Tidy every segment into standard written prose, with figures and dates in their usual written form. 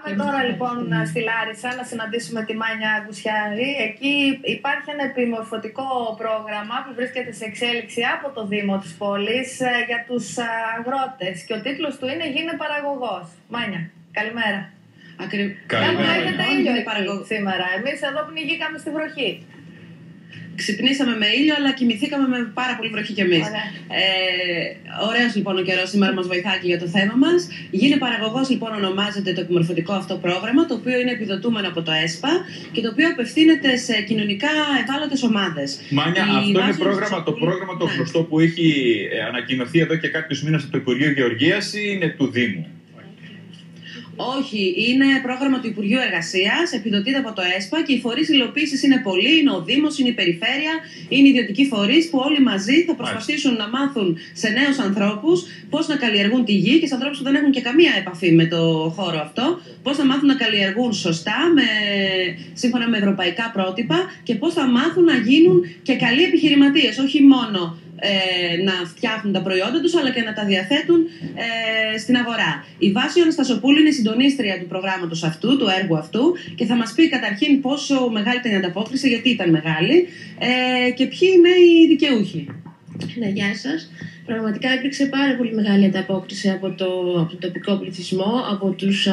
Πάμε τώρα λοιπόν στη Λάρισα να συναντήσουμε τη Μάνια Γκουσιάρη. Εκεί υπάρχει ένα επιμορφωτικό πρόγραμμα που βρίσκεται σε εξέλιξη από το Δήμο της πόλης για τους αγρότες. Και ο τίτλος του είναι «Γίνε παραγωγός». Μάνια, καλημέρα. Καλημέρα. Έχετε ήλιο σήμερα. Εμείς εδώ πνιγήκαμε στη βροχή. Ξυπνήσαμε με ήλιο, αλλά κοιμηθήκαμε με πάρα πολύ βροχή κι εμείς. Ωραίος λοιπόν ο καιρός σήμερα μας βοηθάει και για το θέμα μας. Γίνε παραγωγός λοιπόν ονομάζεται το επιμορφωτικό αυτό πρόγραμμα, το οποίο είναι επιδοτούμενο από το ΕΣΠΑ και το οποίο απευθύνεται σε κοινωνικά ευάλωτες ομάδες. Μάνια, αυτό είναι το πρόγραμμα το γνωστό που έχει ανακοινωθεί εδώ και κάποιους μήνες από το Υπουργείο Γεωργίας ή είναι του Δήμου? Όχι, είναι πρόγραμμα του Υπουργείου Εργασίας, επιδοτείται από το ΕΣΠΑ και οι φορείς υλοποίησης είναι πολλοί. Είναι ο Δήμος, είναι η Περιφέρεια, είναι οι ιδιωτικοί φορείς που όλοι μαζί θα προσπαθήσουν να μάθουν σε νέους ανθρώπους πώς να καλλιεργούν τη γη και σε ανθρώπους που δεν έχουν και καμία επαφή με το χώρο αυτό, πώς θα μάθουν να καλλιεργούν σωστά, σύμφωνα με ευρωπαϊκά πρότυπα και πώς θα μάθουν να γίνουν και καλοί επιχειρηματίες, όχι μόνο να φτιάχνουν τα προϊόντα τους αλλά και να τα διαθέτουν στην αγορά. Η Βάση Αναστασοπούλου είναι η συντονίστρια του προγράμματος αυτού, του έργου αυτού και θα μας πει καταρχήν πόσο μεγάλη ήταν η ανταπόκριση, γιατί ήταν μεγάλη και ποιοι είναι οι δικαιούχοι. Ναι, γεια σας. Πραγματικά υπήρξε πάρα πολύ μεγάλη ανταπόκριση από τον τοπικό πληθυσμό, από τους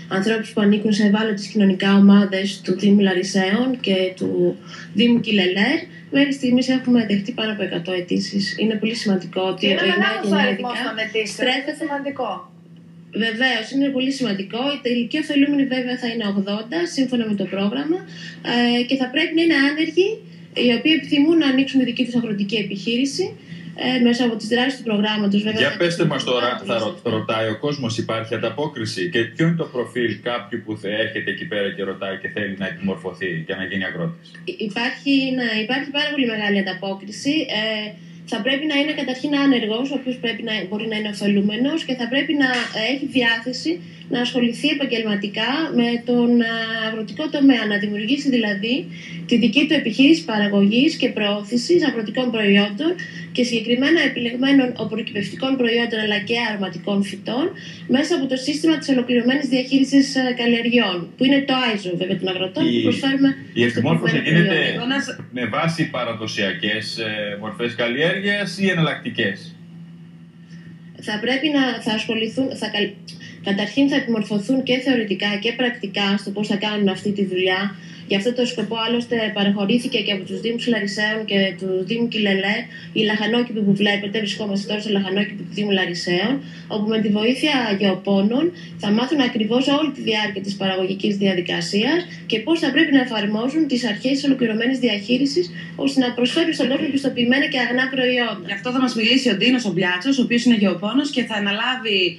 ανθρώπους που ανήκουν σε ευάλωτες κοινωνικά ομάδες του Δήμου Λαρισαίων και του Δήμου Κιλελέρ. Μέχρι στιγμής έχουμε δεχτεί πάνω από 100 αιτήσεις. Είναι πολύ σημαντικό ότι είναι μεγάλος ο αριθμός των αιτήσεων. Είναι σημαντικό. Βεβαίως, είναι πολύ σημαντικό. Η τελική ωφελούμενη βέβαια θα είναι 80 σύμφωνα με το πρόγραμμα και θα πρέπει να είναι άνεργοι οι οποίοι επιθυμούν να ανοίξουν τη δική τους αγροτική επιχείρηση. Μέσα από τις δράσεις του προγράμματος. Για πέστε μας τώρα, θα ρωτάει ο κόσμος, υπάρχει ανταπόκριση και ποιο είναι το προφίλ κάποιου που έρχεται εκεί πέρα και ρωτάει και θέλει να επιμορφωθεί για να γίνει αγρότης? Υπάρχει πάρα πολύ μεγάλη ανταπόκριση. Θα πρέπει να είναι καταρχήν άνεργος, ο οποίος μπορεί να είναι ωφελούμενος και θα πρέπει να έχει διάθεση να ασχοληθεί επαγγελματικά με τον αγροτικό τομέα, να δημιουργήσει δηλαδή τη δική του επιχείρηση παραγωγής και προώθησης αγροτικών προϊόντων και συγκεκριμένα επιλεγμένων οπωροκυπευτικών προϊόντων αλλά και αρωματικών φυτών μέσα από το σύστημα της ολοκληρωμένης διαχείρισης καλλιεργειών, που είναι το ISO βέβαια των αγροτών που προσφέρουμε. Η επιμόρφωση γίνεται με βάση παραδοσιακές μορφές καλλιέργειας ή εναλλακτικές? Θα ασχοληθούν, καταρχήν θα επιμορφωθούν και θεωρητικά και πρακτικά στο πώς θα κάνουν αυτή τη δουλειά. Γι' αυτό το σκοπό άλλωστε παραχωρήθηκε και από τους Δήμους Λαρισαίων και του Δήμου Κιλελέ η λαχανόκηπη που βλέπετε. Βρισκόμαστε τώρα στο λαχανόκηπη του Δήμου Λαρισαίων, όπου με τη βοήθεια γεωπόνων θα μάθουν ακριβώς όλη τη διάρκεια της παραγωγικής διαδικασίας και πώς θα πρέπει να εφαρμόζουν τις αρχές της ολοκληρωμένης διαχείρισης, ώστε να προσφέρουν στον κόσμο πιστοποιημένα και αγνά προϊόντα. Γι' αυτό θα μας μιλήσει ο Ντίνος ο Μπλιάτσος, ο οποίος είναι γεωπόνος και θα αναλάβει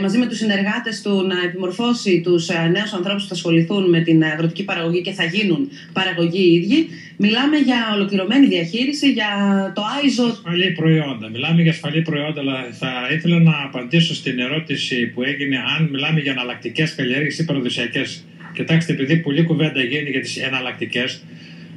μαζί με τους συνεργάτες του να επιμορφώσει τους νέους ανθρώπους που θα ασχοληθούν με την αγροτική παραγωγή και θα γίνουν παραγωγοί οι ίδιοι. Μιλάμε για ολοκληρωμένη διαχείριση, για το ISO. Ασφαλή προϊόντα. Μιλάμε για ασφαλή προϊόντα, αλλά θα ήθελα να απαντήσω στην ερώτηση που έγινε αν μιλάμε για εναλλακτικές καλλιέργειες ή παραδοσιακές. Κοιτάξτε, επειδή πολλή κουβέντα γίνει για τις εναλλακτικές,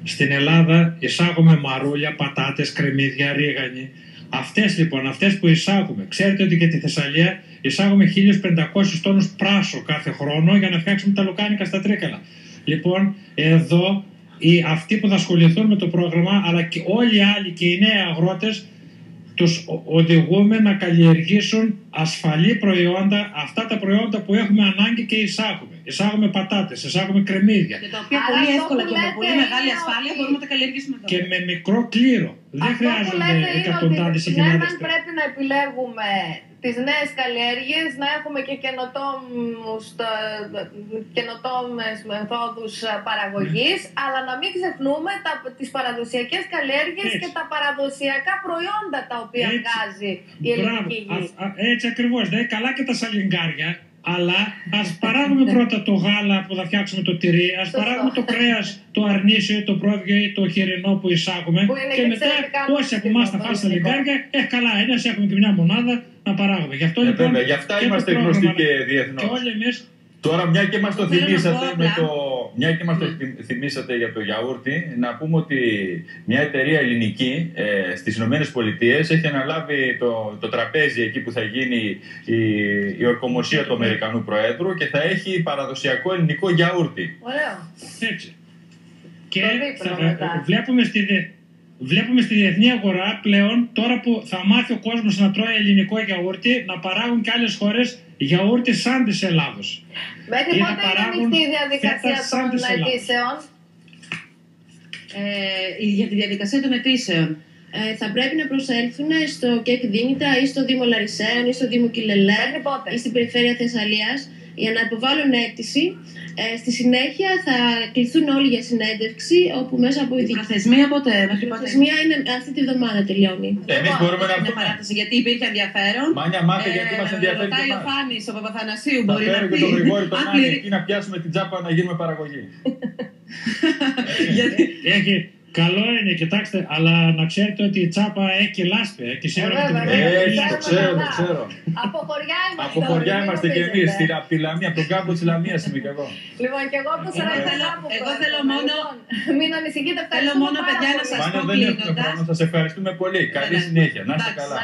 στην Ελλάδα εισάγουμε μαρούλια, πατάτες, κρεμμύδια, ρίγανη. Αυτές που εισάγουμε, ξέρετε ότι και τη Θεσσαλία εισάγουμε 1.500 τόνους πράσο κάθε χρόνο για να φτιάξουμε τα λουκάνικα στα Τρίκαλα. Λοιπόν, εδώ αυτοί που θα ασχοληθούν με το πρόγραμμα, αλλά και όλοι οι άλλοι και οι νέοι αγρότες, τους οδηγούμε να καλλιεργήσουν ασφαλή προϊόντα, αυτά τα προϊόντα που έχουμε ανάγκη και εισάγουμε. Εισάγουμε πατάτες, εισάγουμε κρεμμύδια. Και τα οποία πολύ εύκολα και με πολύ μεγάλη ασφάλεια μπορούμε να τα καλλιεργήσουμε εδώ. Και με μικρό κλήρο. Δεν χρειάζονται εκατοντάδες ή χιλιάδες. Αν πρέπει να επιλέγουμε τις νέες καλλιέργειες, να έχουμε και καινοτόμες μεθόδους παραγωγής, αλλά να μην ξεχνούμε τις παραδοσιακές καλλιέργειες και τα παραδοσιακά προϊόντα τα οποία βγάζει η ελληνική γη. Έτσι ακριβώς. Δηλαδή καλά και τα σαλιγκάρια, αλλά ας παράγουμε πρώτα το γάλα που θα φτιάξουμε το τυρί, ας παράγουμε το κρέας, το αρνίσιο, το πρόβιο ή το χοιρινό που εισάγουμε και μετά όσοι από εμάς θα φάνε στα λιγκάρια, καλά, ένας έχουμε και μια μονάδα να παράγουμε. Γι' αυτό λοιπόν. Βέβαια, γι' αυτά είμαστε γνωστοί και διεθνώς. Και όλοι εμείς. Τώρα, μια και μας το θυμήσατε με το μια και μας το θυμήσατε για το γιαούρτι, να πούμε ότι μια εταιρεία ελληνική στις Ηνωμένες Πολιτείες έχει αναλάβει το τραπέζι εκεί που θα γίνει η ορκομοσία του Αμερικανού Προέδρου και θα έχει παραδοσιακό ελληνικό γιαούρτι. Ωραίο. Έτσι. Και βλέπουμε στη διεθνή αγορά πλέον, τώρα που θα μάθει ο κόσμος να τρώει ελληνικό γιαούρτι, να παράγουν και άλλες χώρες γιαούρτι σαν της Ελλάδος. Μέχρι πότε είναι ανοιχτή η διαδικασία των αιτήσεων? Για τη διαδικασία των αιτήσεων. Θα πρέπει να προσέλθουν στο ΚΕΚ Δήμητρα ή στο Δήμο Λαρισαίων ή στο Δήμο Κιλελέ ή στην Περιφέρεια Θεσσαλίας για να υποβάλουν αίτηση. Στη συνέχεια θα κληθούν όλοι για συνέντευξη, όπου μέσα από η προθεσμία ποτέ. Η προθεσμία είναι αυτή τη βδομάδα τελειώνει. Εμείς μπορούμε να πούμε παράταση, γιατί υπήρχε ενδιαφέρον. Μάνια μάθε, γιατί μας ενδιαφέρει. Ρωτάει ο Φάνης, ο Παπαθανασίου μπορεί να πει. Και τον Γρηγόρη τον Άννη εκεί να πιάσουμε την τσάπα να γίνουμε παραγωγή. Καλό είναι, κοιτάξτε, αλλά να ξέρετε ότι η τσάπα έχει λάσπη, έχει σίγουρα την το ξέρω. Από χωριά είμαστε και εμείς, από τη Λαμία, από τον κάμπο της Λαμίας είμαι κι εγώ. Λοιπόν, και εγώ από Εγώ θέλω μόνο. Μην ανησυχείτε, θέλω μόνο, παιδιά, να σας πω κλείνοντας. Σας ευχαριστούμε πολύ. Καλή συνέχεια. Να είστε καλά.